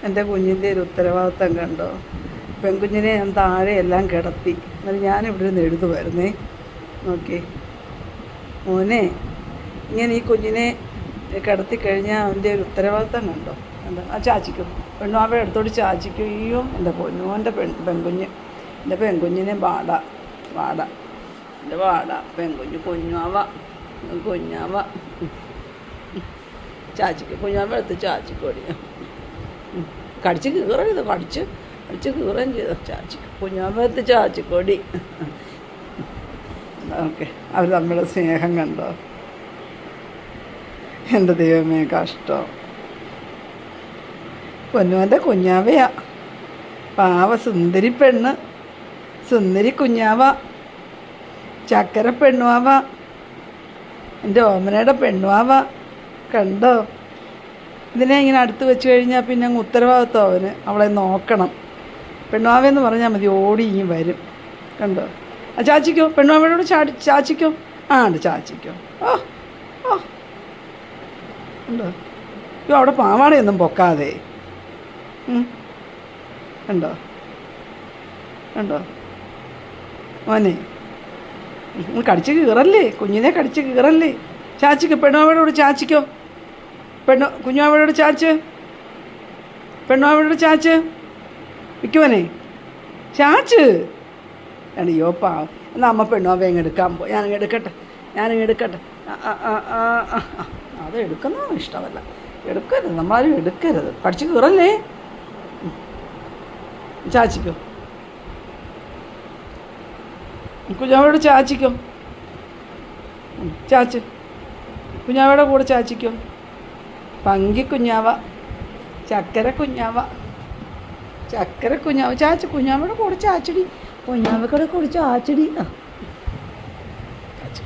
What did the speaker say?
എൻ്റെ കുഞ്ഞിൻ്റെ ഒരു ഉത്തരവാദിത്തം കണ്ടോ? പെൺകുഞ്ഞിനെ ഞാൻ താഴെ എല്ലാം കിടത്തി. എന്നിട്ട് ഞാനിവിടെ നിന്ന് എഴുതുമായിരുന്നേ. നോക്കി മോനെ, ഇങ്ങനെ ഈ കുഞ്ഞിനെ കിടത്തി കഴിഞ്ഞാൽ അവൻ്റെ ഒരു ഉത്തരവാദിത്തം കണ്ടോ? കണ്ടോ? ആ ചാച്ചിക്കും പെണ്ണുമാവയുടെ അടുത്തോട്ട് ചാച്ചിക്കും. അയ്യോ എൻ്റെ പൊന്നു, എൻ്റെ പെൺകുഞ്ഞ്, എൻ്റെ പെൺകുഞ്ഞിനെ വാട എൻ്റെ വാട പെൺകുഞ്ഞ്, കുഞ്ഞാവ ചാച്ചിക്ക് കുഞ്ഞാവ എടുത്ത് ചാച്ചിക്കോടി കടിച്ച് കീറരുത്, കടിച്ച് കീറുകയും ചെയ്തു. ചാച്ചിക്ക് കുഞ്ഞാവ എടുത്ത് ചാച്ചിക്കോടി. ഓക്കെ, അവർ തമ്മിലുള്ള സ്നേഹം കണ്ടോ? എൻ്റെ ദൈവമേ, കഷ്ടം. പൊന്നുവൻ്റെ കുഞ്ഞാവയാ, പാവ സുന്ദരി പെണ്ണ്, സുന്ദരി കുഞ്ഞാവ, ചക്കര പെണ്ണുവാവ, എൻ്റെ ഓമനയുടെ പെണ്ണുവാവ. കണ്ടോ? ഇതിനെ ഇങ്ങനെ അടുത്ത് വെച്ച് കഴിഞ്ഞാൽ പിന്നെ അങ്ങ് ഉത്തരവാദിത്വം അവന്. അവളെ നോക്കണം. പെണ്ണുവാവെന്ന് പറഞ്ഞാൽ മതി, ഓടി ഇങ്ങ് വരും. കണ്ടോ? ആ ചാച്ചിക്കോ, പെണ്ണുവാവയോട് ചാച്ചിക്കോ. ഉണ്ട് ചാച്ചിക്കോ. ഓ ഉണ്ടോ? അയ്യോ, അവിടെ പാവാടയൊന്നും പൊക്കാതെ. കണ്ടോ മോനെ, കടിച്ച് കീറല്ലേ, കുഞ്ഞിനെ കടിച്ച് കീറല്ലേ. ചാച്ചിക്കോ, പെണ്ണുവാവയോട് ചാച്ചിക്കോ. കുഞ്ഞുവാവയോട് ചാച്ച്, പെണ്ണുവാവയോട് ചാച്ച്. വിൽക്കുവനെ ചാച്ച്. അയ്യോ പാവം. എന്നാൽ അമ്മ പെണ്ണുവാവ അങ്ങ് എടുക്കാൻ പോ. ഞാനങ്ങ് എടുക്കട്ടെ. അത് എടുക്കുന്നതാണ് ഇഷ്ടമല്ല. എടുക്കരുത്, നമ്മളാരും എടുക്കരുത്. കടിച്ച് കീറല്ലേ. ചാച്ചിക്കോ, കുഞ്ഞാവയോട് ചാച്ചിക്കോ. ചാച്ച്, കുഞ്ഞാവയുടെ കൂടെ ചാച്ചിക്കോ. പങ്കിക്കുഞ്ഞാവ, ചക്കര കുഞ്ഞാവ, ചാച്ച്. കുഞ്ഞാവയുടെ കൂടെ ചാച്ചടി, കുഞ്ഞാവക്കടെ കൂടെ ചാച്ചടി. ചാച്ച്.